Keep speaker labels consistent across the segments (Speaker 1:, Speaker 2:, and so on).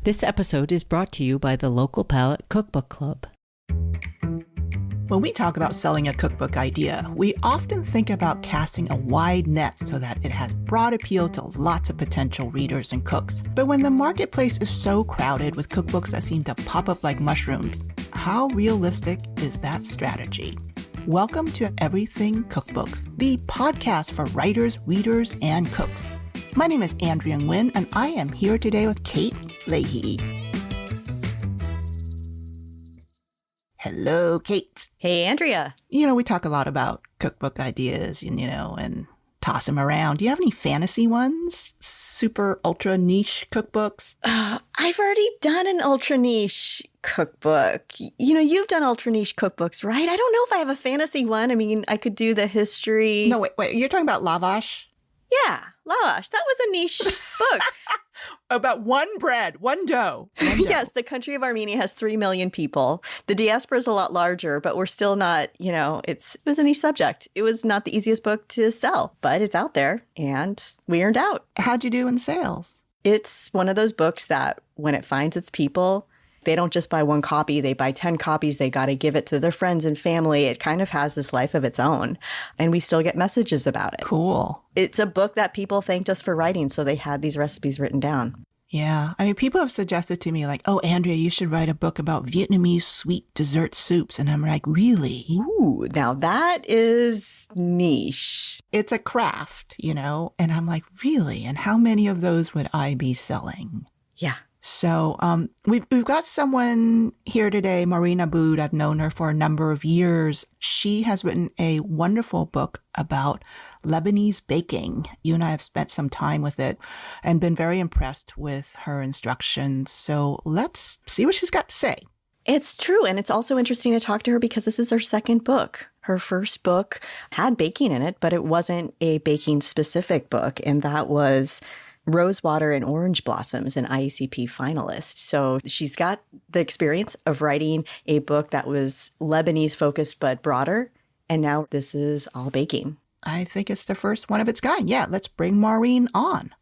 Speaker 1: This episode is brought to you by the Local Palate Cookbook Club.
Speaker 2: When we talk about selling a cookbook idea, we often think about casting a wide net so that it has broad appeal to lots of potential readers and cooks. But when the marketplace is so crowded with cookbooks that seem to pop up like mushrooms, how realistic is that strategy? Welcome to Everything Cookbooks, the podcast for writers, readers, and cooks. My name is Andrea and I am here today with Kate Leahy. Hello, Kate.
Speaker 3: Hey, Andrea.
Speaker 2: You know, we talk a lot about cookbook ideas and toss them around. Do you have any fantasy ones? Super ultra niche cookbooks?
Speaker 3: I've already done an ultra niche cookbook. You've done ultra niche cookbooks, right? I don't know if I have a fantasy one. I mean, I could do the history.
Speaker 2: No, wait. You're talking about lavash?
Speaker 3: Yeah, lavash. That was a niche book.
Speaker 2: About one bread, one dough.
Speaker 3: Yes, the country of Armenia has 3 million people. The diaspora is a lot larger, but we're still not, it was a niche subject. It was not the easiest book to sell, but it's out there and we earned out.
Speaker 2: How'd you do in sales?
Speaker 3: It's one of those books that when it finds its people, they don't just buy one copy, they buy 10 copies. They got to give it to their friends and family. It kind of has this life of its own. And we still get messages about it.
Speaker 2: Cool.
Speaker 3: It's a book that people thanked us for writing. So they had these recipes written down.
Speaker 2: Yeah. I mean, people have suggested to me like, oh, Andrea, you should write a book about Vietnamese sweet dessert soups. And I'm like, really?
Speaker 3: Ooh, now that is niche.
Speaker 2: It's a craft, and I'm like, really? And how many of those would I be selling?
Speaker 3: Yeah.
Speaker 2: So we've got someone here today, Maureen Abood. I've known her for a number of years. She has written a wonderful book about Lebanese baking. You and I have spent some time with it and been very impressed with her instructions. So let's see what she's got to say.
Speaker 3: It's true. And it's also interesting to talk to her because this is her second book. Her first book had baking in it, but it wasn't a baking specific book. And that was Rosewater and Orange Blossoms, an IACP finalist. So she's got the experience of writing a book that was Lebanese focused but broader. And now this is all baking.
Speaker 2: I think it's the first one of its kind. Yeah, let's bring Maureen on.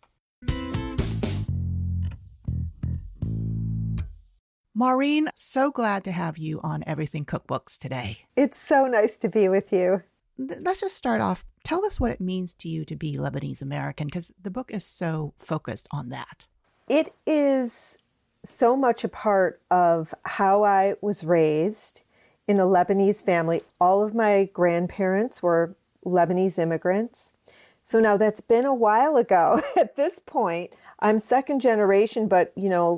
Speaker 2: Maureen, so glad to have you on Everything Cookbooks today.
Speaker 4: It's so nice to be with you.
Speaker 2: Let's just start off. Tell us what it means to you to be Lebanese American, because the book is so focused on that.
Speaker 4: It is so much a part of how I was raised in a Lebanese family. All of my grandparents were Lebanese immigrants. So now that's been a while ago. At this point, I'm second generation, but,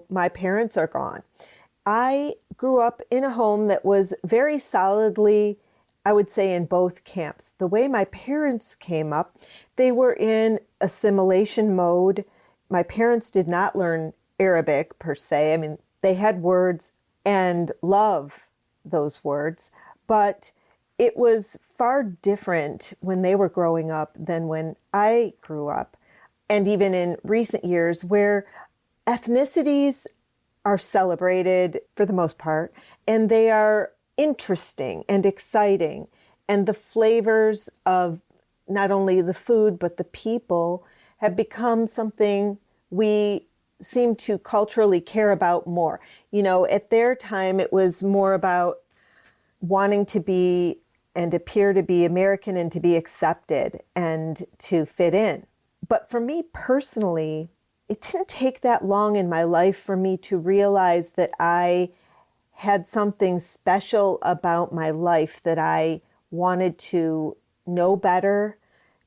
Speaker 4: my parents are gone. I grew up in a home that was very solidly, I would say, in both camps. The way my parents came up, they were in assimilation mode. My parents did not learn Arabic per se. I mean, they had words and love those words, but it was far different when they were growing up than when I grew up. And even in recent years where ethnicities are celebrated for the most part, and they are interesting and exciting, and the flavors of not only the food but the people have become something we seem to culturally care about more. At their time it was more about wanting to be and appear to be American and to be accepted and to fit in. But for me personally, it didn't take that long in my life for me to realize that I had something special about my life that I wanted to know better,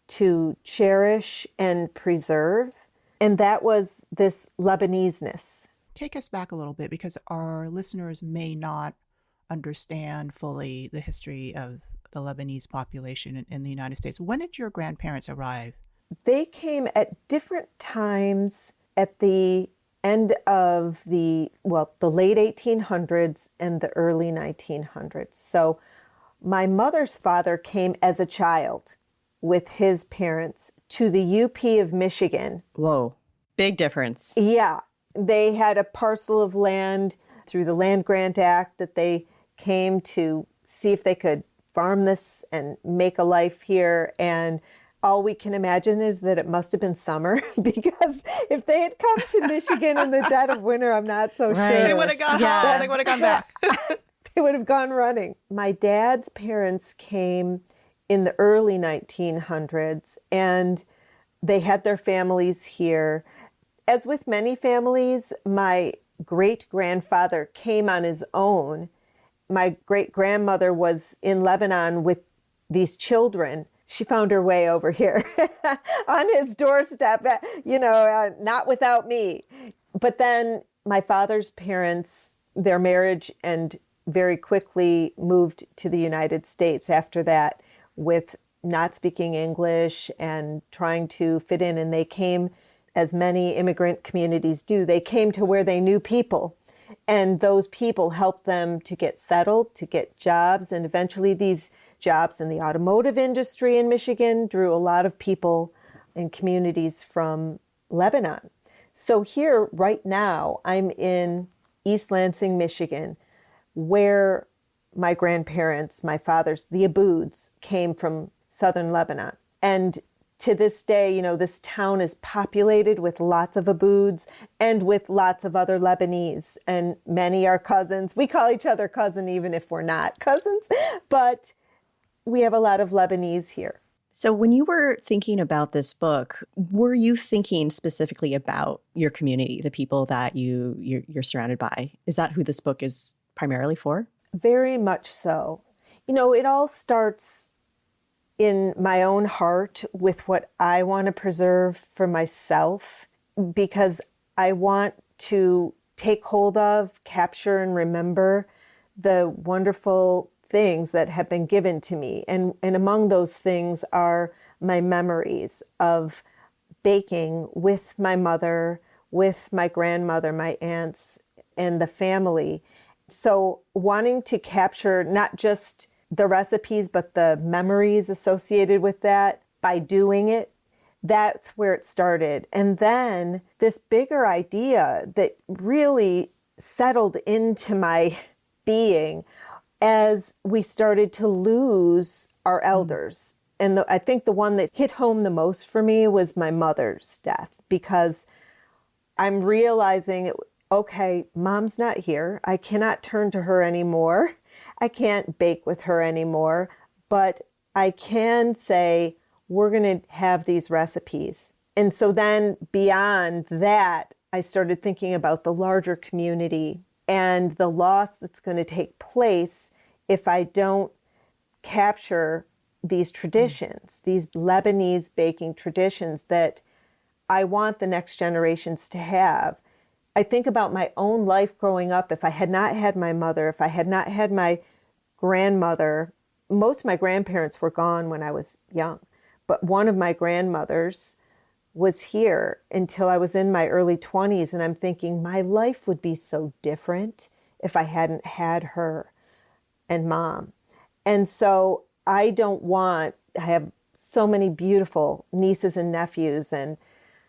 Speaker 4: to cherish and preserve. And that was this Lebanese-ness.
Speaker 2: Take us back a little bit, because our listeners may not understand fully the history of the Lebanese population in the United States. When did your grandparents arrive?
Speaker 4: They came at different times at the end of the late 1800s and the early 1900s. So my mother's father came as a child with his parents to the UP of Michigan.
Speaker 3: Whoa, big difference.
Speaker 4: Yeah, they had a parcel of land through the Land Grant Act that they came to see if they could farm this and make a life here. And all we can imagine is that it must have been summer, because if they had come to Michigan in the dead of winter, I'm not so
Speaker 3: Right.
Speaker 4: sure.
Speaker 2: They would have gone home. They would have gone back.
Speaker 4: They would have gone running. My dad's parents came in the early 1900s, and they had their families here. As with many families, my great-grandfather came on his own. My great-grandmother was in Lebanon with these children. She found her way over here on his doorstep, not without me. But then my father's parents, their marriage, and very quickly moved to the United States after that, with not speaking English and trying to fit in. And they came, as many immigrant communities do, they came to where they knew people. And those people helped them to get settled, to get jobs. And eventually these jobs in the automotive industry in Michigan drew a lot of people and communities from Lebanon. So here, right now, I'm in East Lansing, Michigan, where my grandparents, my fathers, the Aboods, came from southern Lebanon. And to this day, this town is populated with lots of Aboods and with lots of other Lebanese. And many are cousins. We call each other cousin even if we're not cousins. But we have a lot of Lebanese here.
Speaker 3: So when you were thinking about this book, were you thinking specifically about your community, the people that you're surrounded by? Is that who this book is primarily for?
Speaker 4: Very much so. It all starts in my own heart with what I want to preserve for myself, because I want to take hold of, capture, and remember the wonderful things that have been given to me. And among those things are my memories of baking with my mother, with my grandmother, my aunts, and the family. So wanting to capture not just the recipes, but the memories associated with that by doing it, that's where it started. And then this bigger idea that really settled into my being as we started to lose our elders. And I think the one that hit home the most for me was my mother's death, because I'm realizing, okay, mom's not here. I cannot turn to her anymore. I can't bake with her anymore, but I can say, we're going to have these recipes. And so then beyond that, I started thinking about the larger community and the loss that's going to take place if I don't capture these traditions, these Lebanese baking traditions that I want the next generations to have. I think about my own life growing up. If I had not had my mother, if I had not had my grandmother, most of my grandparents were gone when I was young, but one of my grandmothers was here until I was in my early 20s. And I'm thinking my life would be so different if I hadn't had her and mom. And so I have so many beautiful nieces and nephews and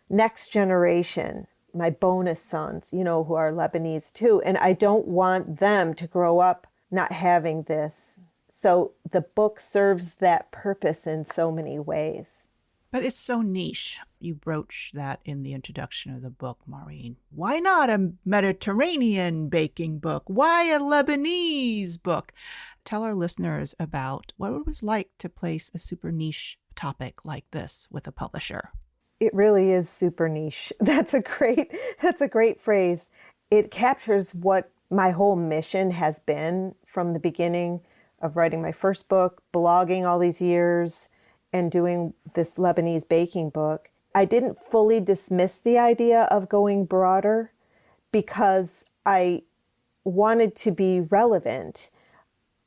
Speaker 4: next generation, my bonus sons, who are Lebanese too. And I don't want them to grow up not having this. So the book serves that purpose in so many ways.
Speaker 2: But it's so niche. You broach that in the introduction of the book, Maureen. Why not a Mediterranean baking book? Why a Lebanese book? Tell our listeners about what it was like to place a super niche topic like this with a publisher.
Speaker 4: It really is super niche. That's a great phrase. It captures what my whole mission has been from the beginning of writing my first book, blogging all these years, and doing this Lebanese baking book. I didn't fully dismiss the idea of going broader because I wanted to be relevant.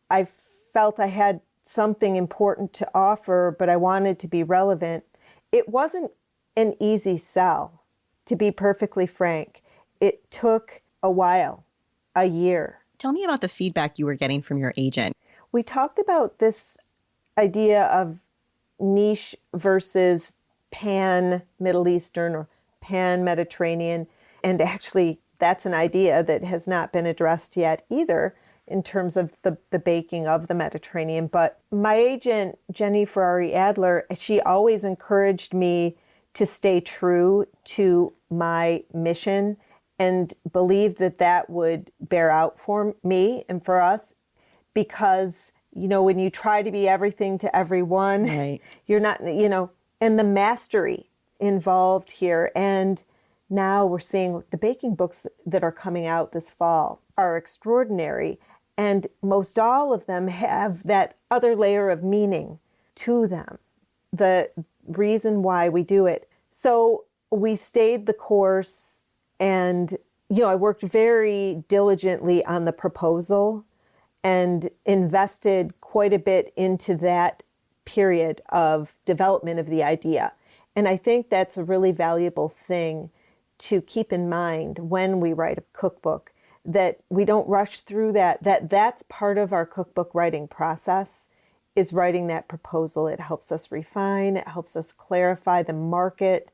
Speaker 4: I felt I had something important to offer, but I wanted to be relevant. It wasn't an easy sell, to be perfectly frank. It took a while, a year.
Speaker 3: Tell me about the feedback you were getting from your agent.
Speaker 4: We talked about this idea of niche versus pan-Middle Eastern or pan-Mediterranean. And actually, that's an idea that has not been addressed yet either in terms of the baking of the Mediterranean. But my agent, Jenny Ferrari Adler, she always encouraged me to stay true to my mission and believed that that would bear out for me and for us, because, you know, when you try to be everything to everyone,
Speaker 3: Right.
Speaker 4: you're not, you know, and the mastery involved here. And now we're seeing the baking books that are coming out this fall are extraordinary. And most all of them have that other layer of meaning to them, the reason why we do it. So we stayed the course, and, you know, I worked very diligently on the proposal and invested quite a bit into that period of development of the idea. And I think that's a really valuable thing to keep in mind when we write a cookbook, that we don't rush through that's part of our cookbook writing process, is writing that proposal. It helps us refine, it helps us clarify the market,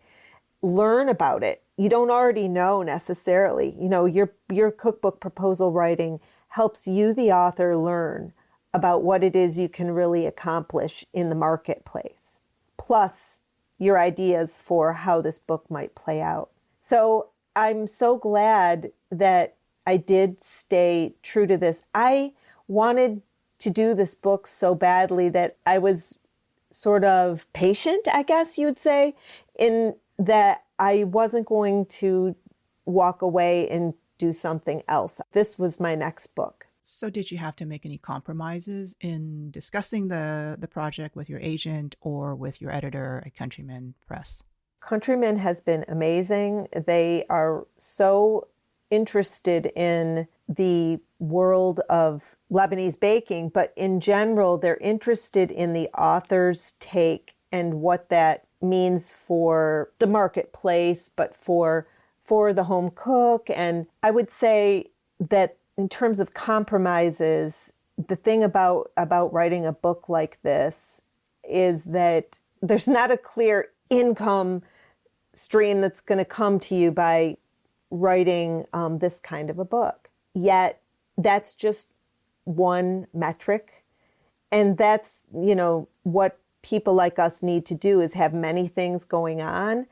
Speaker 4: learn about it. You don't already know necessarily. You know, your cookbook proposal writing helps you, the author, learn about what it is you can really accomplish in the marketplace, plus your ideas for how this book might play out. So I'm so glad that I did stay true to this. I wanted to do this book so badly that I was sort of patient, I guess you would say, in that I wasn't going to walk away and do something else. This was my next book.
Speaker 2: So did you have to make any compromises in discussing the project with your agent or with your editor at Countryman Press?
Speaker 4: Countryman has been amazing. They are so interested in the world of Lebanese baking, but in general, they're interested in the author's take and what that means for the marketplace, but for the home cook. And I would say that in terms of compromises, the thing about writing a book like this is that there's not a clear income stream that's going to come to you by writing this kind of a book. Yet that's just one metric. And that's, you know, what people like us need to do, is have many things going on,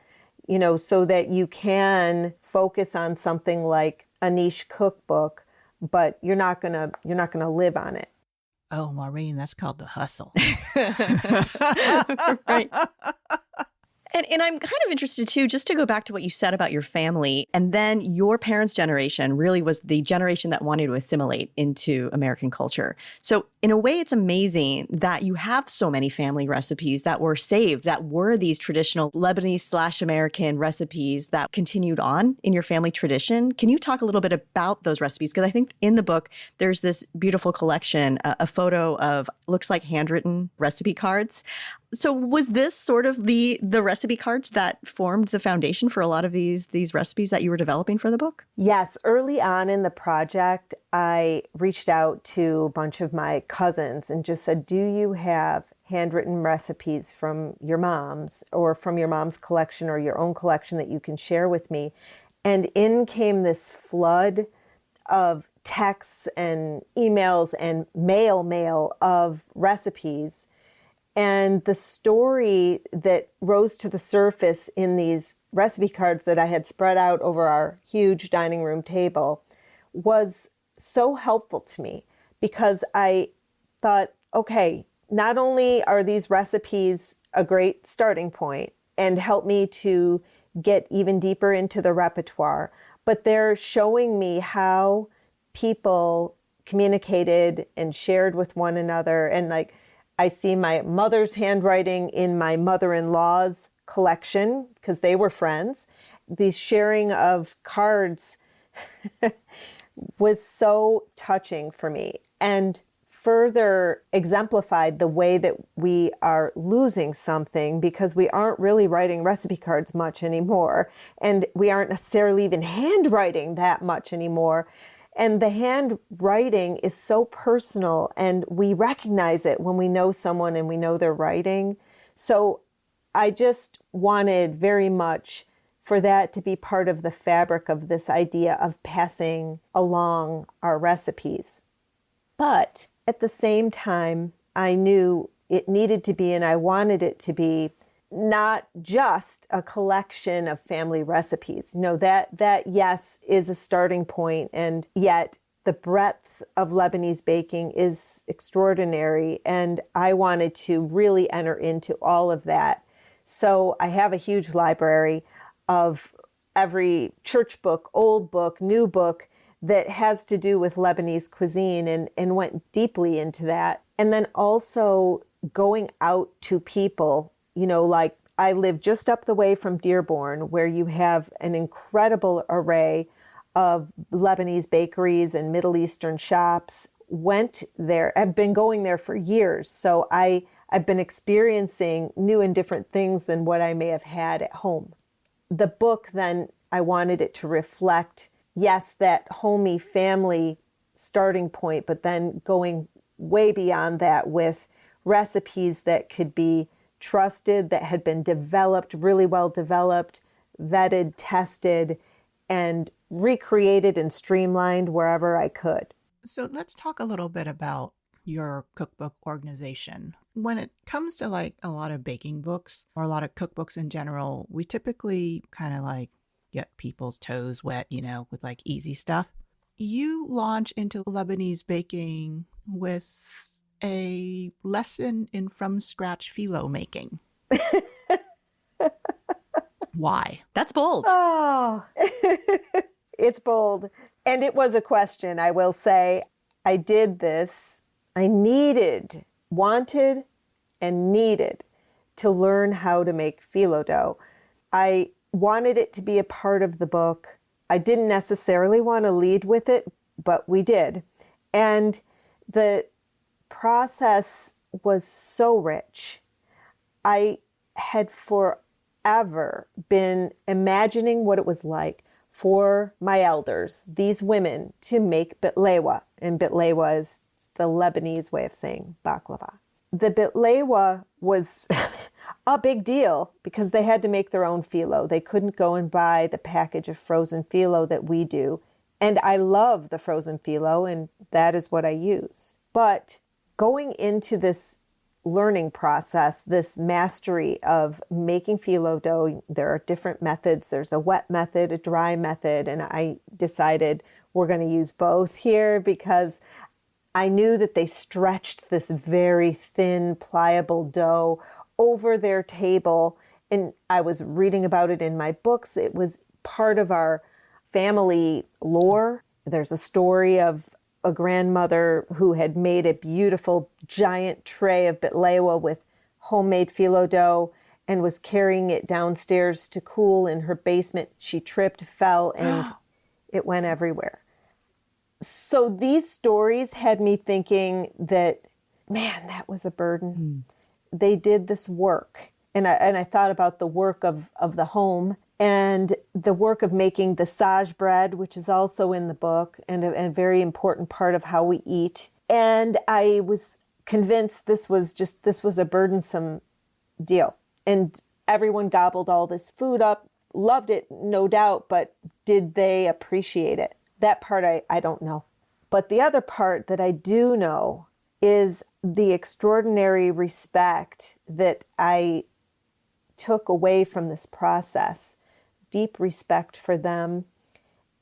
Speaker 4: you know, so that you can focus on something like a niche cookbook, but you're not gonna live on it.
Speaker 2: Oh, Maureen, that's called the hustle.
Speaker 3: Right. And I'm kind of interested too, just to go back to what you said about your family, and then your parents' generation really was the generation that wanted to assimilate into American culture. So in a way, it's amazing that you have so many family recipes that were saved, that were these traditional Lebanese/American recipes that continued on in your family tradition. Can you talk a little bit about those recipes? Because I think in the book, there's this beautiful collection, a photo of, looks like handwritten recipe cards. So was this sort of the recipe cards that formed the foundation for a lot of these recipes that you were developing for the book?
Speaker 4: Yes. Early on in the project, I reached out to a bunch of my cousins and just said, do you have handwritten recipes from your mom's or from your mom's collection or your own collection that you can share with me? And in came this flood of texts and emails and mail of recipes. And the story that rose to the surface in these recipe cards that I had spread out over our huge dining room table was so helpful to me, because I thought, okay, not only are these recipes a great starting point and help me to get even deeper into the repertoire, but they're showing me how people communicated and shared with one another. And like, I see my mother's handwriting in my mother-in-law's collection because they were friends. These sharing of cards was so touching for me, and further exemplified the way that we are losing something, because we aren't really writing recipe cards much anymore, and we aren't necessarily even handwriting that much anymore. And the handwriting is so personal, and we recognize it when we know someone and we know their writing. So I just wanted very much for that to be part of the fabric of this idea of passing along our recipes. But at the same time, I knew it needed to be, and I wanted it to be, not just a collection of family recipes. That yes, is a starting point, and yet the breadth of Lebanese baking is extraordinary, and I wanted to really enter into all of that. So I have a huge library of every church book, old book, new book that has to do with Lebanese cuisine, and went deeply into that. And then also going out to people, like I live just up the way from Dearborn, where you have an incredible array of Lebanese bakeries and Middle Eastern shops. Went there. I've been going there for years. So I've been experiencing new and different things than what I may have had at home. The book, then, I wanted it to reflect, yes, that homey family starting point, but then going way beyond that with recipes that could be trusted, that had been developed, really well developed, vetted, tested, and recreated and streamlined wherever I could.
Speaker 2: So let's talk a little bit about your cookbook organization. When it comes to like a lot of baking books or a lot of cookbooks in general, we typically kind of like get people's toes wet, with like easy stuff. You launch into Lebanese baking with a lesson in from scratch phyllo making. Why?
Speaker 3: That's bold.
Speaker 4: Oh, it's bold. And it was a question, I will say. I did this. I wanted and needed to learn how to make phyllo dough. I wanted it to be a part of the book. I didn't necessarily want to lead with it, but we did. And the process was so rich. I had forever been imagining what it was like for my elders, these women, to make bitlewa. And bitlewa is the Lebanese way of saying baklava. The bitlewa was a big deal because they had to make their own phyllo. They couldn't go and buy the package of frozen phyllo that we do. And I love the frozen phyllo, and that is what I use. But going into this learning process, this mastery of making phyllo dough, there are different methods. There's a wet method, a dry method, and I decided we're going to use both here because I knew that they stretched this very thin, pliable dough over their table, and I was reading about it in my books. It was part of our family lore. There's a story of a grandmother who had made a beautiful giant tray of bitlewa with homemade phyllo dough and was carrying it downstairs to cool in her basement. She tripped, fell, and it went everywhere. So these stories had me thinking that, man, that was a burden. They did this work. And I thought about the work of the home and the work of making the sage bread, which is also in the book and a very important part of how we eat. And I was convinced this was a burdensome deal. And everyone gobbled all this food up, loved it, no doubt, but did they appreciate it? That part I don't know. But the other part that I do know is the extraordinary respect that I took away from this process. Deep respect for them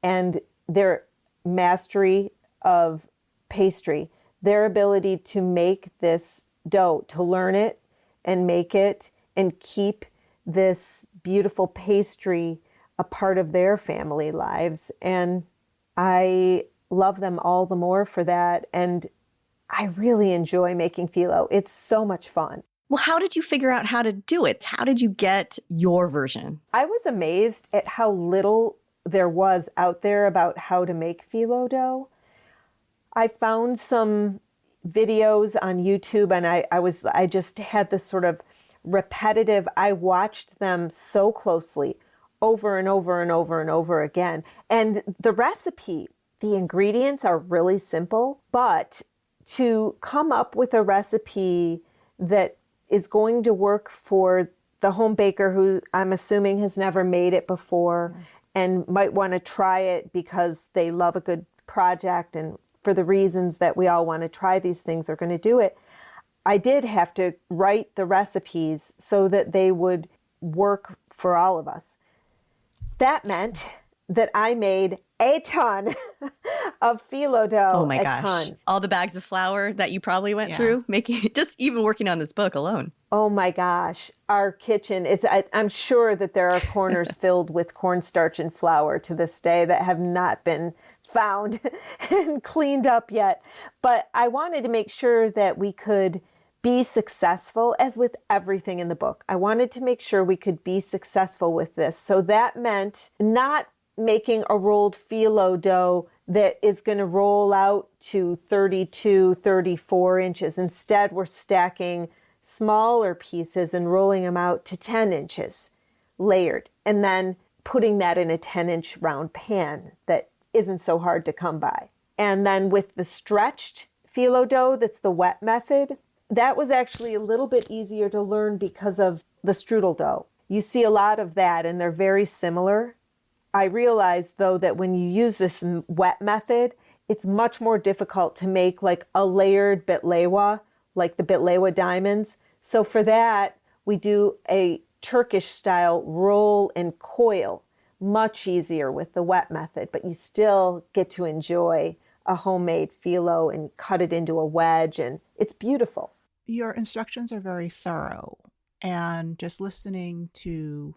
Speaker 4: and their mastery of pastry, their ability to make this dough, to learn it and make it and keep this beautiful pastry a part of their family lives. And I love them all the more for that. And I really enjoy making phyllo. It's so much fun.
Speaker 3: Well, how did you figure out how to do it? How did you get your version?
Speaker 4: I was amazed at how little there was out there about how to make phyllo dough. I found some videos on YouTube and I just had this sort of repetitive, I watched them so closely over and over and over and over again. And the recipe, the ingredients are really simple, but to come up with a recipe that is going to work for the home baker who I'm assuming has never made it before and might want to try it because they love a good project and for the reasons that we all want to try these things are going to do it, I did have to write the recipes so that they would work for all of us. That meant that I made a ton of phyllo dough.
Speaker 3: Oh my gosh. All the bags of flour that you probably went through, making just even working on this book alone.
Speaker 4: Oh my gosh. Our kitchen is, I'm sure that there are corners filled with cornstarch and flour to this day that have not been found and cleaned up yet. But I wanted to make sure that we could be successful, as with everything in the book. I wanted to make sure we could be successful with this. So that meant not making a rolled phyllo dough that is going to roll out to 32, 34 inches. Instead, we're stacking smaller pieces and rolling them out to 10 inches layered, and then putting that in a 10-inch round pan that isn't so hard to come by. And then with the stretched phyllo dough, that's the wet method, that was actually a little bit easier to learn because of the strudel dough. You see a lot of that, and they're very similar. I realized, though, that when you use this wet method, it's much more difficult to make like a layered bitlewa, like the bitlewa diamonds. So for that, we do a Turkish style roll and coil, much easier with the wet method, but you still get to enjoy a homemade phyllo and cut it into a wedge, and it's beautiful.
Speaker 2: Your instructions are very thorough, and just listening to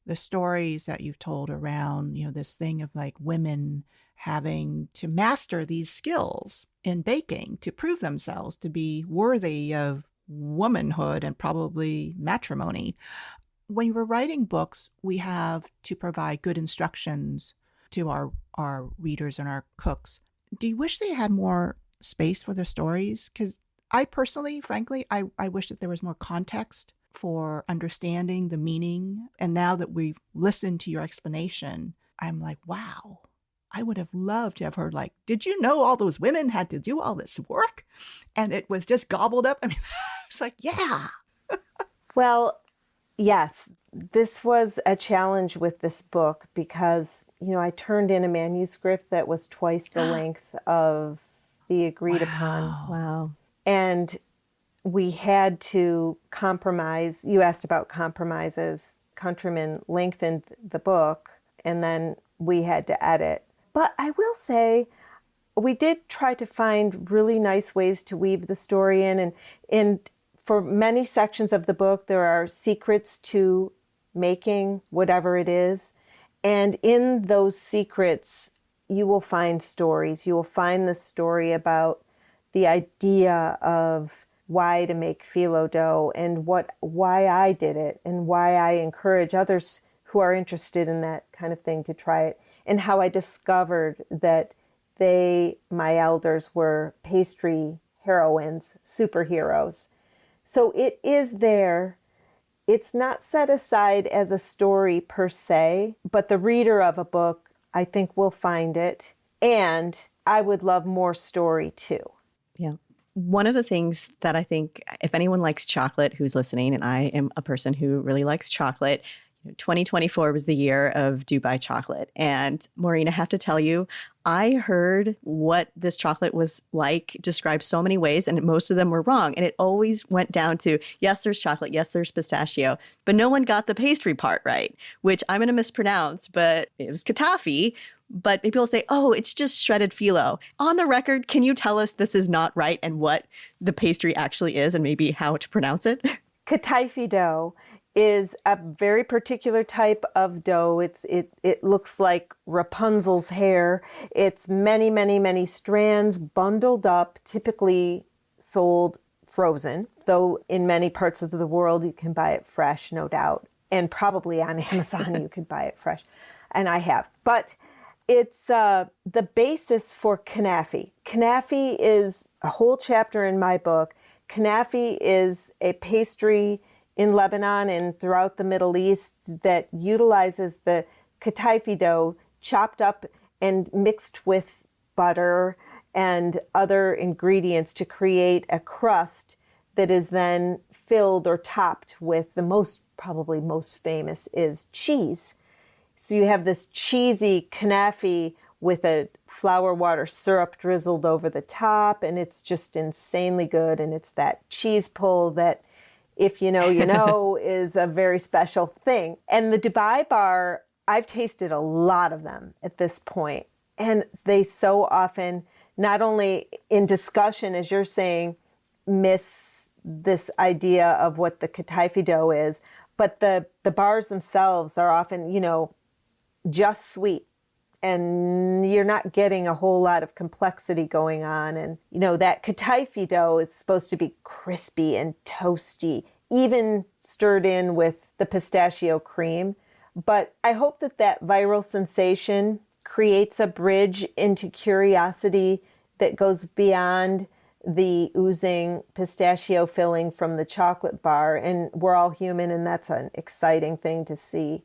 Speaker 2: the stories that you've told around, this thing of like women having to master these skills in baking to prove themselves to be worthy of womanhood and probably matrimony. When you were writing books, we have to provide good instructions to our readers and our cooks. Do you wish they had more space for their stories? Because I personally, frankly, I wish that there was more context for understanding the meaning. And now that we've listened to your explanation, I'm like, wow, I would have loved to have heard, like, did you know all those women had to do all this work? And it was just gobbled up. I mean, it's like, yeah.
Speaker 4: Well, yes, this was a challenge with this book because, I turned in a manuscript that was twice the length of the agreed upon.
Speaker 3: Wow.
Speaker 4: And we had to compromise. You asked about compromises. Countryman lengthened the book, and then we had to edit. But I will say, we did try to find really nice ways to weave the story in. And for many sections of the book, there are secrets to making whatever it is. And in those secrets, you will find stories. You will find the story about the idea of why to make phyllo dough and why I did it and why I encourage others who are interested in that kind of thing to try it, and how I discovered that my elders, were pastry heroines, superheroes. So it is there. It's not set aside as a story per se, but the reader of a book, I think, will find it. And I would love more story too.
Speaker 3: Yeah. One of the things that I think, if anyone likes chocolate who's listening, and I am a person who really likes chocolate, 2024 was the year of Dubai chocolate. And Maureen, I have to tell you, I heard what this chocolate was like described so many ways, and most of them were wrong. And it always went down to, yes, there's chocolate, yes, there's pistachio, but no one got the pastry part right, which I'm going to mispronounce, but it was katafi. But people say, oh, it's just shredded phyllo. On the record, can you tell us this is not right and what the pastry actually is and maybe how to pronounce it?
Speaker 4: Kataifi dough is a very particular type of dough. It looks like Rapunzel's hair. It's many, many, many strands bundled up, typically sold frozen, though in many parts of the world you can buy it fresh, no doubt. And probably on Amazon you could buy it fresh. And I have. But it's the basis for kanafi. Kanafi is a whole chapter in my book. Kanafi is a pastry in Lebanon and throughout the Middle East that utilizes the kataifi dough chopped up and mixed with butter and other ingredients to create a crust that is then filled or topped with probably most famous is cheese. So you have this cheesy kanafi with a flour water syrup drizzled over the top, and it's just insanely good. And it's that cheese pull that, if you know, you know, is a very special thing. And the Dubai bar, I've tasted a lot of them at this point, and they so often, not only in discussion, as you're saying, miss this idea of what the kataifi dough is, but the bars themselves are often, you know, just sweet. And you're not getting a whole lot of complexity going on. And, you know, that kataifi dough is supposed to be crispy and toasty, even stirred in with the pistachio cream. But I hope that that viral sensation creates a bridge into curiosity that goes beyond the oozing pistachio filling from the chocolate bar. And we're all human, and that's an exciting thing to see.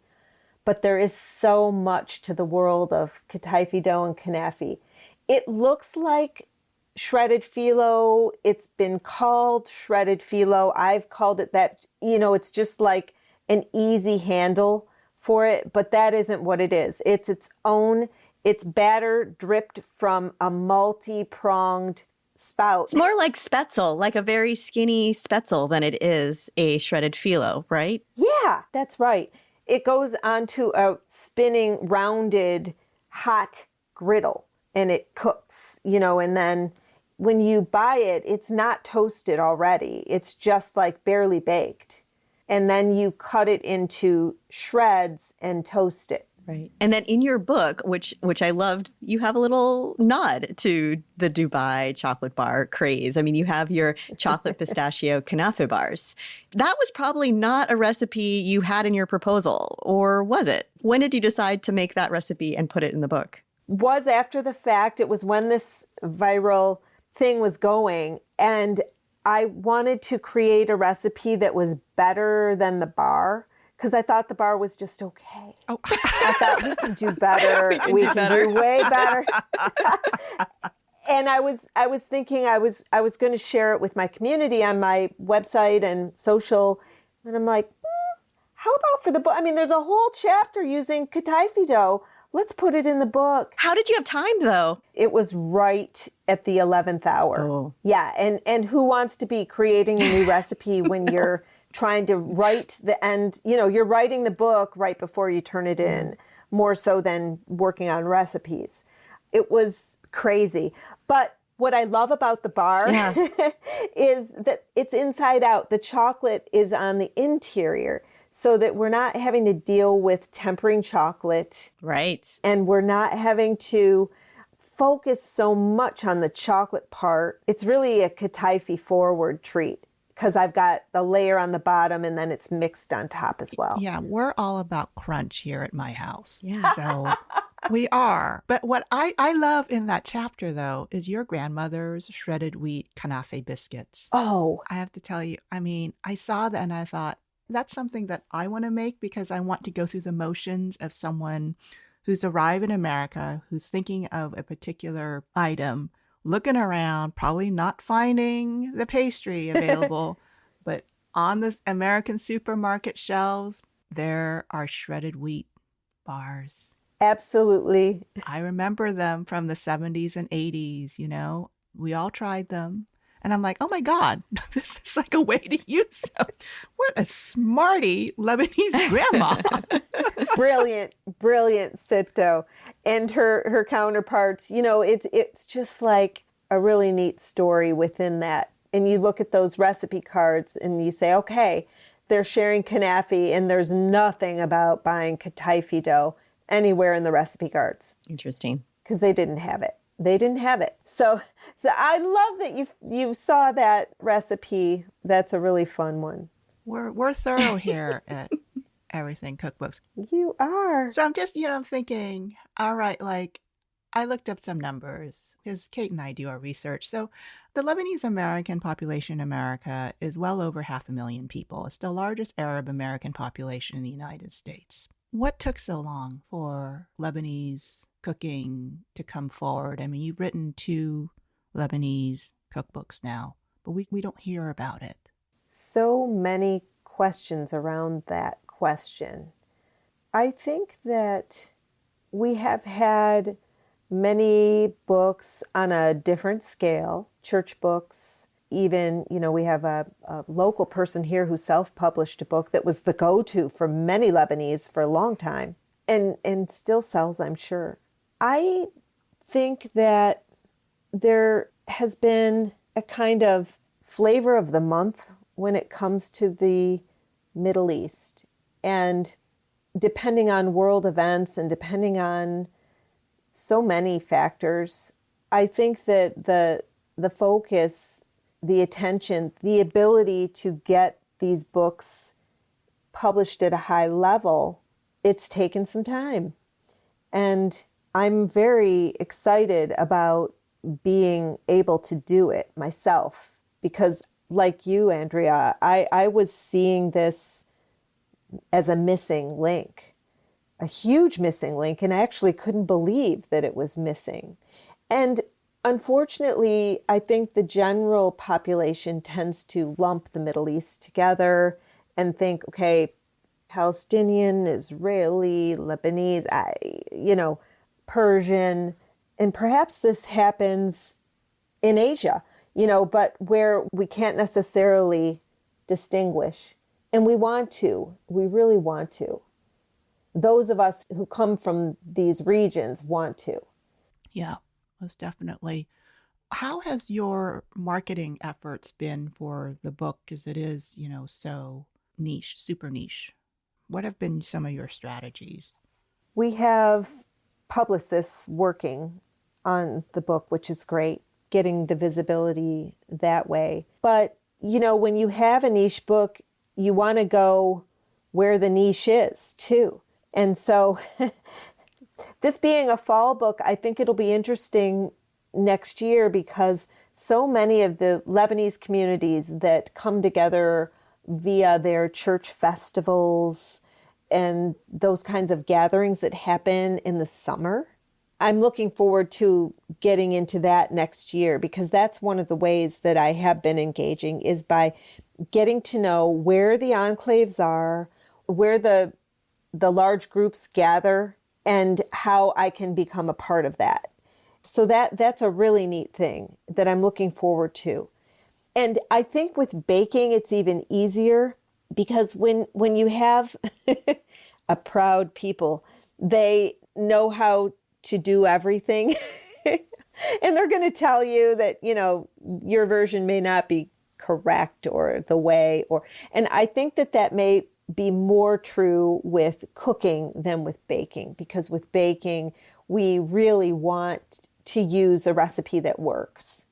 Speaker 4: But there is so much to the world of kataifi dough and kanafi. It looks like shredded phyllo. It's been called shredded phyllo. I've called it that. You know, it's just like an easy handle for it, but that isn't what it is. It's its own. It's batter dripped from a multi-pronged spout.
Speaker 3: It's more like spetzel, like a very skinny spetzel than it is a shredded phyllo, right?
Speaker 4: Yeah, that's right. It goes onto a spinning, rounded, hot griddle, and it cooks, you know, and then when you buy it, it's not toasted already. It's just like barely baked. And then you cut it into shreds and toast it.
Speaker 3: Right. And then in your book, which I loved, you have a little nod to the Dubai chocolate bar craze. I mean, you have your chocolate pistachio kanafe bars. That was probably not a recipe you had in your proposal, or was it? When did you decide to make that recipe and put it in the book?
Speaker 4: Was after the fact. It was when this viral thing was going, and I wanted to create a recipe that was better than the bar, because I thought the bar was just okay. Oh. I thought we can do better. We can do way better. And I was thinking I was going to share it with my community on my website and social. And I'm like, how about for the book? I mean, there's a whole chapter using kataifi dough. Let's put it in the book.
Speaker 3: How did you have time, though?
Speaker 4: It was right at the 11th hour.
Speaker 3: Oh.
Speaker 4: Yeah. And who wants to be creating a new recipe when you're trying to write the end, you know, you're writing the book right before you turn it in, more so than working on recipes. It was crazy. But what I love about the bar is that it's inside out. The chocolate is on the interior, so that we're not having to deal with tempering chocolate.
Speaker 3: Right.
Speaker 4: And we're not having to focus so much on the chocolate part. It's really a kataifi forward treat, because I've got the layer on the bottom and then it's mixed on top as well.
Speaker 2: Yeah, we're all about crunch here at my house.
Speaker 3: Yeah.
Speaker 2: So we are. But what I love in that chapter, though, is your grandmother's shredded wheat kanafe biscuits.
Speaker 4: Oh.
Speaker 2: I have to tell you, I mean, I saw that and I thought, that's something that I want to make, because I want to go through the motions of someone who's arrived in America, who's thinking of a particular item, looking around, probably not finding the pastry available, but on the American supermarket shelves, there are shredded wheat bars.
Speaker 4: Absolutely.
Speaker 2: I remember them from the 70s and 80s, you know. We all tried them. And I'm like, oh my God, this is like a way to use them. What a smarty Lebanese grandma.
Speaker 4: Brilliant Sito. And her counterparts, you know, it's just like a really neat story within that. And you look at those recipe cards and you say, okay, they're sharing kanafi, and there's nothing about buying kataifi dough anywhere in the recipe cards.
Speaker 3: Interesting.
Speaker 4: Because they didn't have it. So I love that you saw that recipe. That's a really fun one.
Speaker 2: We're thorough here at Everything Cookbooks.
Speaker 4: You are.
Speaker 2: So I'm just, I'm thinking, all right, like I looked up some numbers because Kate and I do our research. So the Lebanese American population in America is well over 500,000 people. It's the largest Arab American population in the United States. What took so long for Lebanese cooking to come forward? I mean, you've written 2 Lebanese cookbooks now, but we don't hear about it.
Speaker 4: So many questions around that question. I think that we have had many books on a different scale, church books. Even, we have a local person here who self-published a book that was the go-to for many Lebanese for a long time and still sells, I'm sure. I think that there has been a kind of flavor of the month when it comes to the Middle East. And depending on world events and depending on so many factors, I think that the focus, the attention, the ability to get these books published at a high level, it's taken some time. And I'm very excited about being able to do it myself because, like you, Andrea, I was seeing this as a missing link, a huge missing link, and I actually couldn't believe that it was missing. And unfortunately, I think the general population tends to lump the Middle East together and think, okay, Palestinian, Israeli, Lebanese, Persian, and perhaps this happens in Asia, but where we can't necessarily distinguish. And we really want to. Those of us who come from these regions want to.
Speaker 2: Yeah, most definitely. How has your marketing efforts been for the book as it is, so niche, super niche? What have been some of your strategies?
Speaker 4: We have publicists working on the book, which is great, getting the visibility that way. But, when you have a niche book, you want to go where the niche is too. And so this being a fall book, I think it'll be interesting next year because so many of the Lebanese communities that come together via their church festivals and those kinds of gatherings that happen in the summer, I'm looking forward to getting into that next year because that's one of the ways that I have been engaging is by getting to know where the enclaves are, where the large groups gather, and how I can become a part of that. So that's a really neat thing that I'm looking forward to. And I think with baking, it's even easier because when you have a proud people, they know how to do everything. And they're going to tell you that, your version may not be correct or the way, and I think that may be more true with cooking than with baking, because with baking, we really want to use a recipe that works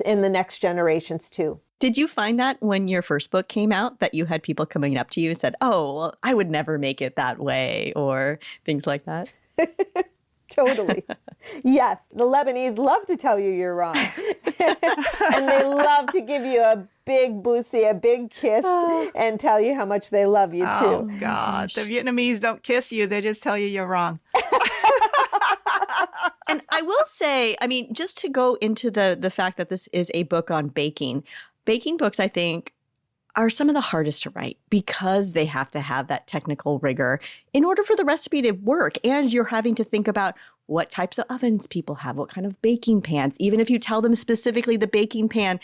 Speaker 4: in the next generations too.
Speaker 3: Did you find that when your first book came out that you had people coming up to you and said, oh, well, I would never make it that way or things like that?
Speaker 4: Totally. Yes. The Lebanese love to tell you you're wrong. And they love to give you a big boosy, a big kiss and tell you how much they love you too.
Speaker 2: Oh, God. The Vietnamese don't kiss you. They just tell you you're wrong.
Speaker 3: And I will say, just to go into the fact that this is a book on baking books, I think, are some of the hardest to write because they have to have that technical rigor in order for the recipe to work. And you're having to think about what types of ovens people have, what kind of baking pans. Even if you tell them specifically the baking pan,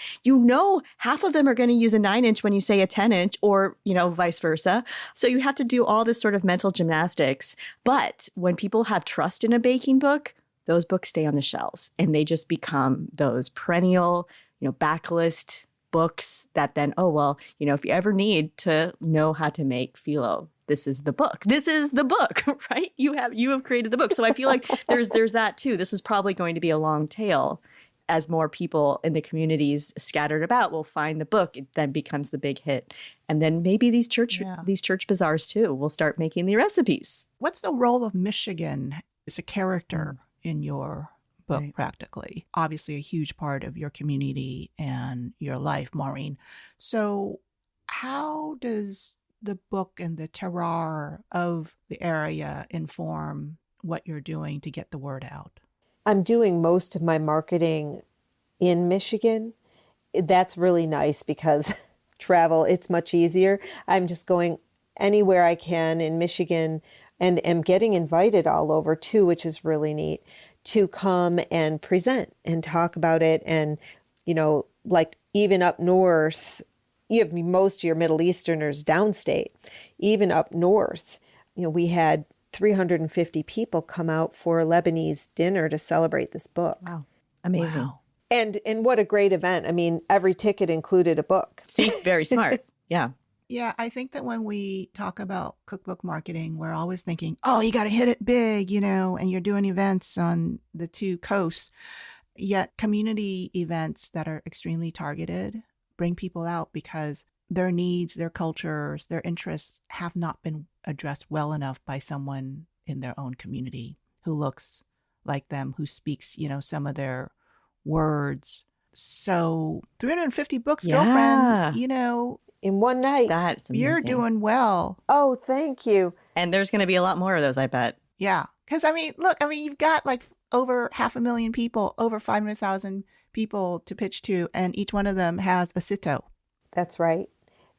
Speaker 3: half of them are going to use a 9-inch when you say a 10-inch or, vice versa. So you have to do all this sort of mental gymnastics. But when people have trust in a baking book, those books stay on the shelves and they just become those perennial, backlist books that then, if you ever need to know how to make phyllo, this is the book. This is the book, right? You have created the book. So I feel like there's that too. This is probably going to be a long tail as more people in the communities scattered about will find the book. It then becomes the big hit. And then maybe these church bazaars too will start making the recipes.
Speaker 2: What's the role of Michigan as a character in your book, right? Practically? Obviously a huge part of your community and your life, Maureen. So how does the book and the terroir of the area inform what you're doing to get the word out?
Speaker 4: I'm doing most of my marketing in Michigan. That's really nice because travel, it's much easier. I'm just going anywhere I can in Michigan and am getting invited all over too, which is really neat. to come and present and talk about it. And, like even up north, you have most of your Middle Easterners downstate. Even up north, we had 350 people come out for a Lebanese dinner to celebrate this book.
Speaker 3: Wow. Amazing.
Speaker 2: Wow.
Speaker 4: And what a great event. I mean, every ticket included a book.
Speaker 3: See, very smart. Yeah.
Speaker 2: Yeah, I think that when we talk about cookbook marketing, we're always thinking, oh, you got to hit it big, and you're doing events on the two coasts. Yet community events that are extremely targeted bring people out because their needs, their cultures, their interests have not been addressed well enough by someone in their own community who looks like them, who speaks, some of their words. So 350 books,
Speaker 3: Yeah.
Speaker 2: girlfriend,
Speaker 4: In one night.
Speaker 3: That's amazing.
Speaker 2: you're doing well.
Speaker 4: Oh, thank you.
Speaker 3: And there's going to be a lot more of those, I bet.
Speaker 2: Yeah. Because, you've got like over 500,000 people, over 500,000 people to pitch to, and each one of them has a sito.
Speaker 4: That's right.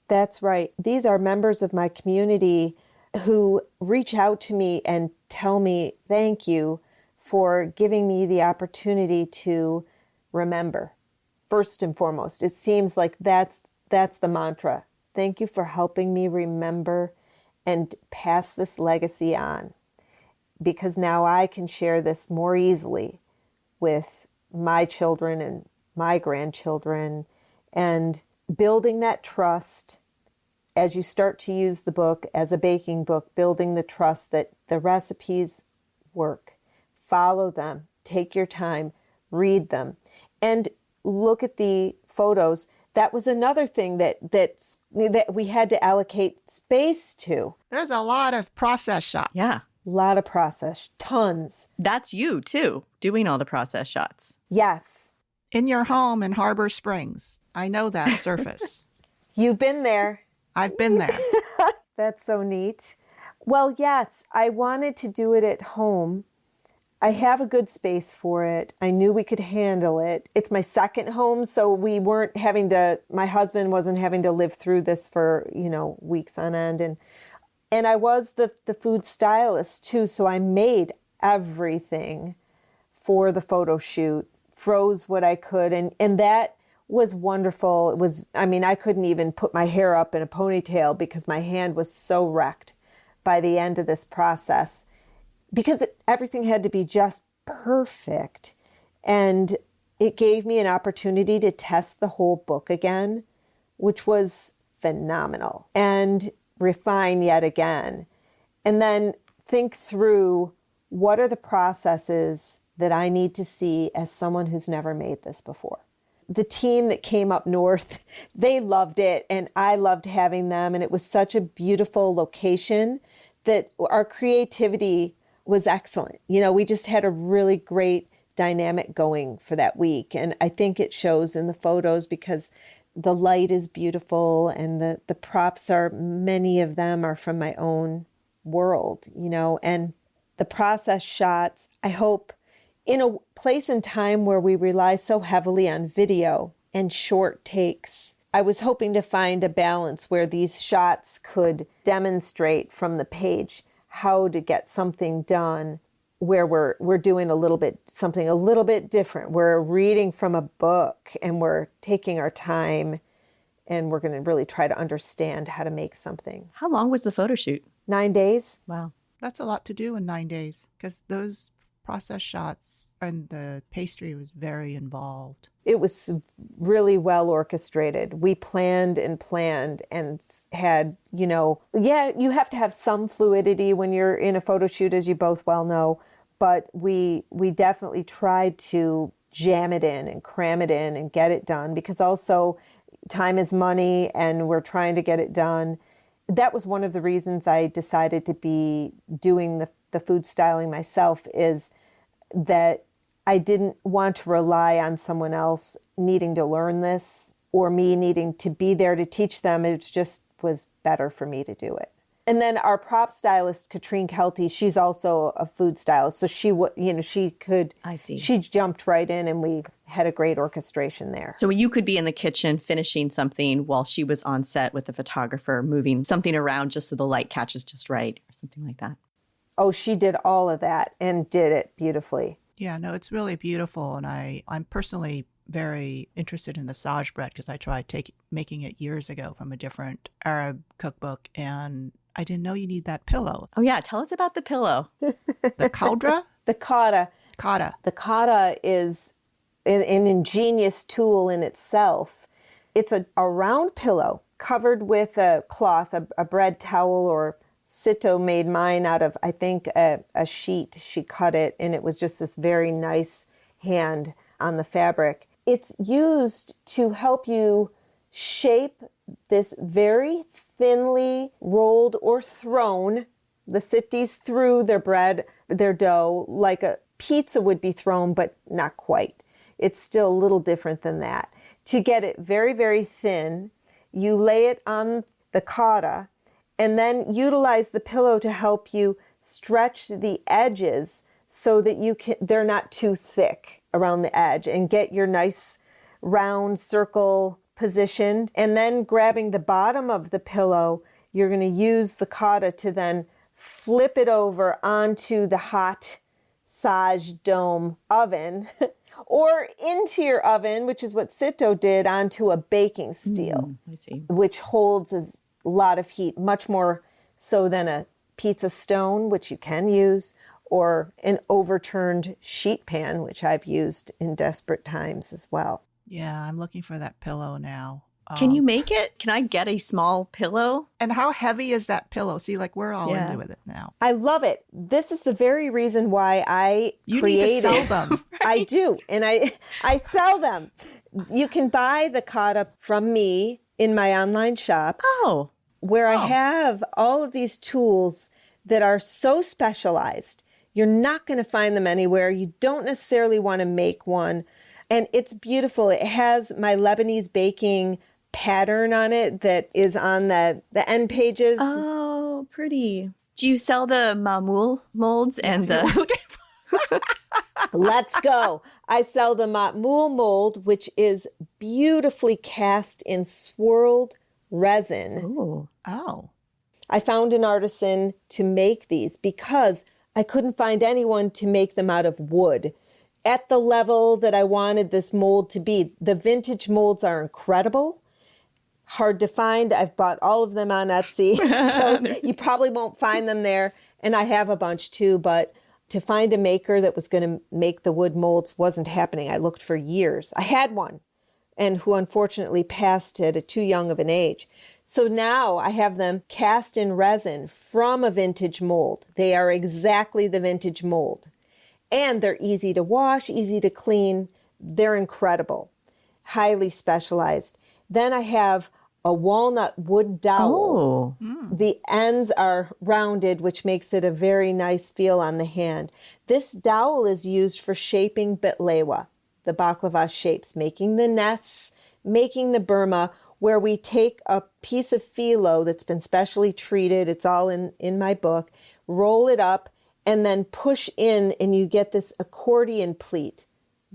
Speaker 4: That's right. These are members of my community who reach out to me and tell me, thank you for giving me the opportunity to remember. First and foremost, it seems like that's the mantra. Thank you for helping me remember and pass this legacy on, because now I can share this more easily with my children and my grandchildren, and building that trust as you start to use the book as a baking book, building the trust that the recipes work. Follow them, take your time, read them, and look at the photos. That was another thing that we had to allocate space to.
Speaker 2: There's a lot of process shots.
Speaker 3: Yeah.
Speaker 4: A lot of process, tons.
Speaker 3: That's you, too, doing all the process shots.
Speaker 4: Yes.
Speaker 2: In your home in Harbor Springs. I know that surface.
Speaker 4: You've been there.
Speaker 2: I've been there.
Speaker 4: That's so neat. Well, yes, I wanted to do it at home. I have a good space for it. I knew we could handle it. It's my second home, so we weren't having to, my husband wasn't having to live through this for, weeks on end. And I was the food stylist too, so I made everything for the photo shoot, froze what I could, and that was wonderful. It was, I couldn't even put my hair up in a ponytail because my hand was so wrecked by the end of this process, because everything had to be just perfect. And it gave me an opportunity to test the whole book again, which was phenomenal, and refine yet again. And then think through, what are the processes that I need to see as someone who's never made this before? The team that came up north, they loved it, and I loved having them. And it was such a beautiful location that our creativity was excellent. We just had a really great dynamic going for that week. And I think it shows in the photos because the light is beautiful, and the props are, many of them are from my own world, and the process shots, I hope, in a place and time where we rely so heavily on video and short takes, I was hoping to find a balance where these shots could demonstrate from the page how to get something done where we're doing something a little bit different. We're reading from a book and we're taking our time, and we're going to really try to understand how to make something.
Speaker 3: How long was the photo shoot?
Speaker 4: 9 days.
Speaker 3: Wow.
Speaker 2: That's a lot to do in 9 days, because those process shots and the pastry was very involved.
Speaker 4: It was really well orchestrated. We planned and had, you have to have some fluidity when you're in a photo shoot, as you both well know, but we definitely tried to jam it in and cram it in and get it done, because also time is money and we're trying to get it done. That was one of the reasons I decided to be doing the food styling myself, is that I didn't want to rely on someone else needing to learn this or me needing to be there to teach them. It just was better for me to do it. And then our prop stylist, Katrine Kelty, she's also a food stylist. So she could,
Speaker 3: I see.
Speaker 4: She jumped right in, and we had a great orchestration there.
Speaker 3: So you could be in the kitchen finishing something while she was on set with the photographer, moving something around just so the light catches just right, or something like that.
Speaker 4: Oh, she did all of that and did it beautifully.
Speaker 2: Yeah, no, it's really beautiful. And I'm personally very interested in the sage bread because I tried making it years ago from a different Arab cookbook. And I didn't know you need that pillow.
Speaker 3: Oh, yeah. Tell us about the pillow.
Speaker 2: The caldra?
Speaker 4: The kata.
Speaker 2: Kata.
Speaker 4: The kata is an ingenious tool in itself. It's a round pillow covered with a cloth, a bread towel, or Sito made mine out of, I think, a sheet. She cut it, and it was just this very nice hand on the fabric. It's used to help you shape this very thinly rolled or thrown. The sittis through their bread, their dough, like a pizza would be thrown, but not quite. It's still a little different than that. To get it very, very thin, you lay it on the kata and then utilize the pillow to help you stretch the edges so that they're not too thick around the edge, and get your nice round circle positioned. And then grabbing the bottom of the pillow, you're going to use the kata to then flip it over onto the hot sage dome oven or into your oven, which is what Sito did, onto a baking steel,
Speaker 3: I see.
Speaker 4: which holds a lot of heat, much more so than a pizza stone, which you can use, or an overturned sheet pan, which I've used in desperate times as well.
Speaker 2: Yeah, I'm looking for that pillow now.
Speaker 3: Can you make it? Can I get a small pillow?
Speaker 2: And how heavy is that pillow? See, like we're all into it now.
Speaker 4: I love it. This is the very reason why I
Speaker 2: You
Speaker 4: created.
Speaker 2: need to sell them.
Speaker 4: I do, and I sell them. You can buy the kata from me in my online shop,
Speaker 3: Oh,
Speaker 4: where I have all of these tools that are so specialized. You're not going to find them anywhere. You don't necessarily want to make one. And it's beautiful. It has my Lebanese Baking pattern on it that is on the end pages.
Speaker 3: oh, pretty. Do you sell the mamul molds and the...
Speaker 4: Let's go. I sell the matmul mold, which is beautifully cast in swirled resin.
Speaker 3: Oh,
Speaker 2: Oh.
Speaker 4: I found an artisan to make these because I couldn't find anyone to make them out of wood at the level that I wanted this mold to be. The vintage molds are incredible, hard to find. I've bought all of them on Etsy, so you probably won't find them there. And I have a bunch too, but to find a maker that was going to make the wood molds wasn't happening. I looked for years. I had one, and who unfortunately passed at too young of an age. So now I have them cast in resin from a vintage mold. They are exactly the vintage mold. And they're easy to wash, easy to clean. They're incredible, highly specialized. Then I have a walnut wood dowel.
Speaker 3: oh.
Speaker 4: The ends are rounded, which makes it a very nice feel on the hand. This dowel is used for shaping bitlewa, the baklava shapes, making the nests, making the Burma, where we take a piece of phyllo that's been specially treated, it's all in my book, roll it up, and then push in, and you get this accordion pleat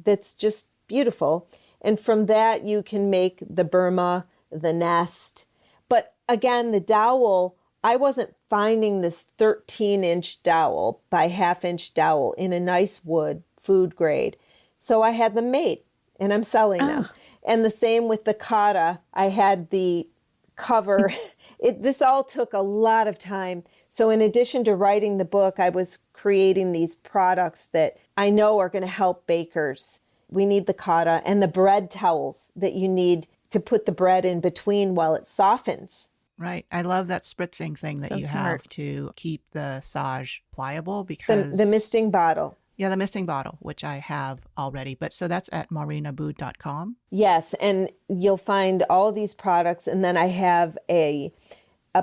Speaker 4: that's just beautiful. And from that, you can make the Burma, the nest. But again, the dowel, I wasn't finding this 13-inch dowel by half-inch dowel in a nice wood, food grade. So I had them made, and I'm selling them. And the same with the kata. I had the cover. This all took a lot of time. So in addition to writing the book, I was creating these products that I know are going to help bakers. We need the kata and the bread towels that you need to put the bread in between while it softens.
Speaker 2: Right. I love that spritzing thing that
Speaker 3: So
Speaker 2: you
Speaker 3: smart.
Speaker 2: have to keep the sage pliable because...
Speaker 4: The misting bottle.
Speaker 2: Yeah, the misting bottle, which I have already. But so that's at maureenabood.com.
Speaker 4: Yes, and you'll find all of these products. And then I have a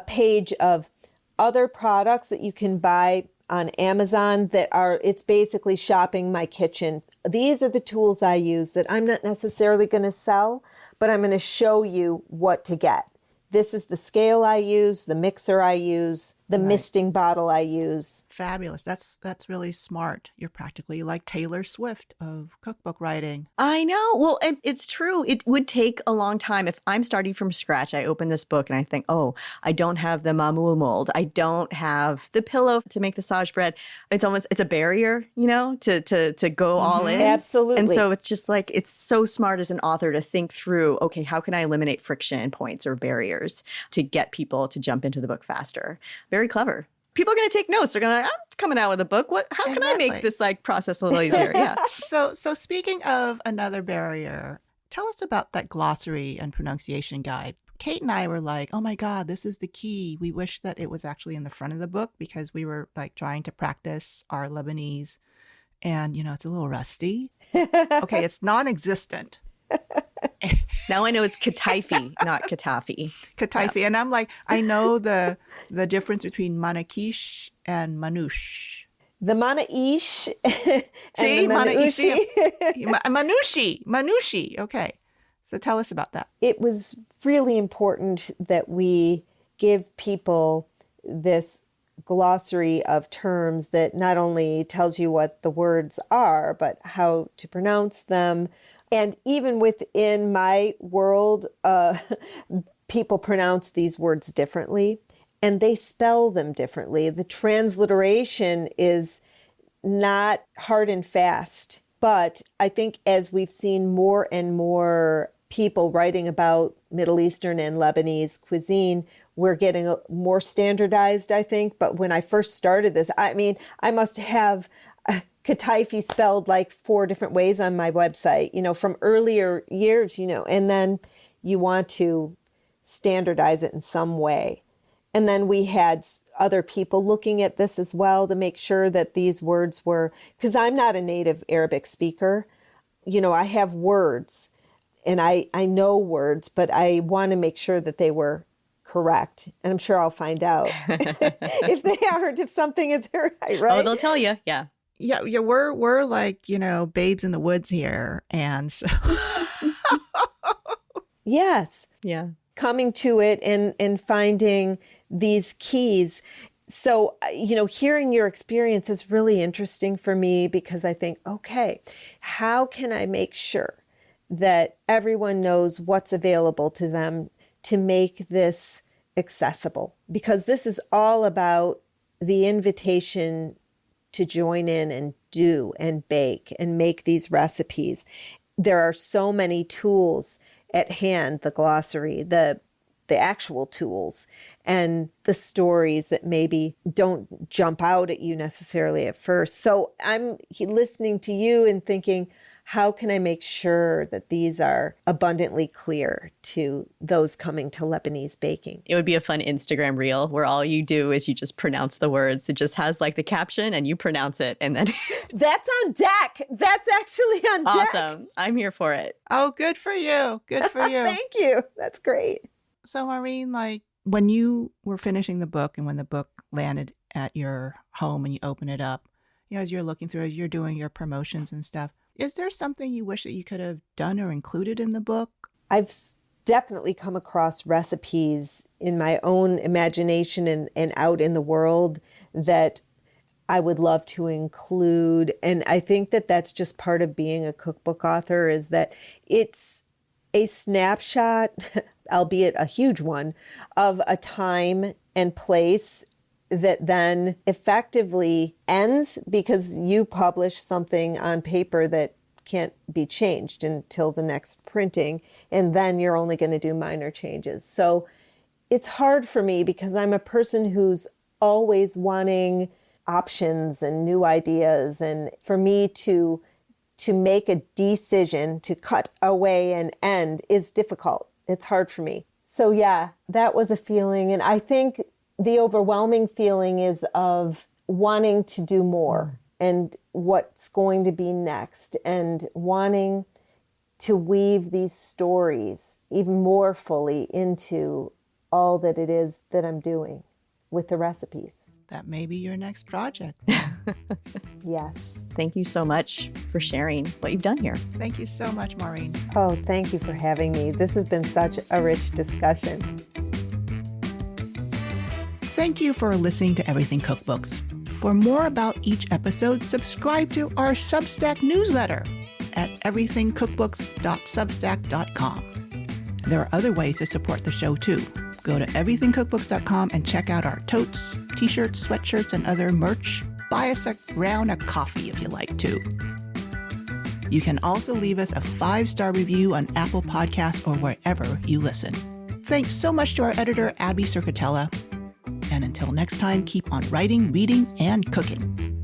Speaker 4: page of other products that you can buy on Amazon it's basically shopping my kitchen. These are the tools I use that I'm not necessarily going to sell, but I'm going to show you what to get this is the scale I use, the mixer I use, the misting bottle I use.
Speaker 2: Fabulous. That's really smart. You're practically like Taylor Swift of cookbook writing.
Speaker 3: I know. Well, it's true. It would take a long time. If I'm starting from scratch, I open this book and I think, oh, I don't have the mamul mold. I don't have the pillow to make the sage bread. It's a barrier, to go all in.
Speaker 4: Absolutely.
Speaker 3: And so it's just like, it's so smart as an author to think through, okay, how can I eliminate friction points or barriers to get people to jump into the book faster? Very clever. People are going to take notes. They're going to, I'm coming out with a book. How can I make this process a little easier? Yeah.
Speaker 2: So speaking of another barrier, tell us about that glossary and pronunciation guide. Kate and I were like, oh my God, this is the key. We wish that it was actually in the front of the book because we were like trying to practice our Lebanese and, it's a little rusty. Okay, it's non-existent.
Speaker 3: Now I know it's Kataifi, not Katafi.
Speaker 2: Kataifi. Yeah. And I'm like, I know the difference between manakish and manouche.
Speaker 4: The manaish
Speaker 2: See,
Speaker 4: and the
Speaker 2: Manushi. Okay. So tell us about that.
Speaker 4: It was really important that we give people this glossary of terms that not only tells you what the words are, but how to pronounce them. And even within my world, people pronounce these words differently and they spell them differently. The transliteration is not hard and fast, but I think as we've seen more and more people writing about Middle Eastern and Lebanese cuisine, we're getting more standardized, I think. But when I first started this, I must have Kataifi spelled like 4 different ways on my website, from earlier years, and then you want to standardize it in some way. And then we had other people looking at this as well to make sure that these words were, because I'm not a native Arabic speaker, I have words and I know words, but I want to make sure that they were correct. And I'm sure I'll find out if they aren't, if something is right.
Speaker 3: Oh, they'll tell you. Yeah.
Speaker 2: Yeah, we're like, babes in the woods here. And so
Speaker 4: yes.
Speaker 3: Yeah.
Speaker 4: Coming to it and finding these keys. So, hearing your experience is really interesting for me because I think, okay, how can I make sure that everyone knows what's available to them to make this accessible? Because this is all about the invitation to join in and do and bake and make these recipes. There are so many tools at hand, the glossary, the actual tools, and the stories that maybe don't jump out at you necessarily at first. So I'm listening to you and thinking, how can I make sure that these are abundantly clear to those coming to Lebanese baking?
Speaker 3: It would be a fun Instagram reel where all you do is you just pronounce the words. It just has like the caption and you pronounce it. And then
Speaker 4: that's on deck. That's actually on deck.
Speaker 3: Awesome. I'm here for it.
Speaker 2: Oh, good for you. Good for you.
Speaker 4: Thank you. That's great.
Speaker 2: So Maureen, like when you were finishing the book and when the book landed at your home and you open it up, as you're looking through, as you're doing your promotions and stuff, is there something you wish that you could have done or included in the book?
Speaker 4: I've definitely come across recipes in my own imagination and out in the world that I would love to include. And I think that that's just part of being a cookbook author, is that it's a snapshot, albeit a huge one, of a time and place that then effectively ends because you publish something on paper that can't be changed until the next printing, and then you're only going to do minor changes. So it's hard for me because I'm a person who's always wanting options and new ideas, and for me to make a decision to cut away and end is difficult. It's hard for me. So yeah, that was a feeling, and I think the overwhelming feeling is of wanting to do more and what's going to be next, and wanting to weave these stories even more fully into all that it is that I'm doing with the recipes.
Speaker 2: That may be your next project.
Speaker 4: Yes.
Speaker 3: Thank you so much for sharing what you've done here.
Speaker 2: Thank you so much, Maureen.
Speaker 4: Oh, thank you for having me. This has been such a rich discussion.
Speaker 2: Thank you for listening to Everything Cookbooks. For more about each episode, subscribe to our Substack newsletter at everythingcookbooks.substack.com. There are other ways to support the show too. Go to everythingcookbooks.com and check out our totes, t-shirts, sweatshirts, and other merch. Buy us a round of coffee if you like to. You can also leave us a 5-star review on Apple Podcasts or wherever you listen. Thanks so much to our editor, Abby Circatella. And until next time, keep on writing, reading, and cooking.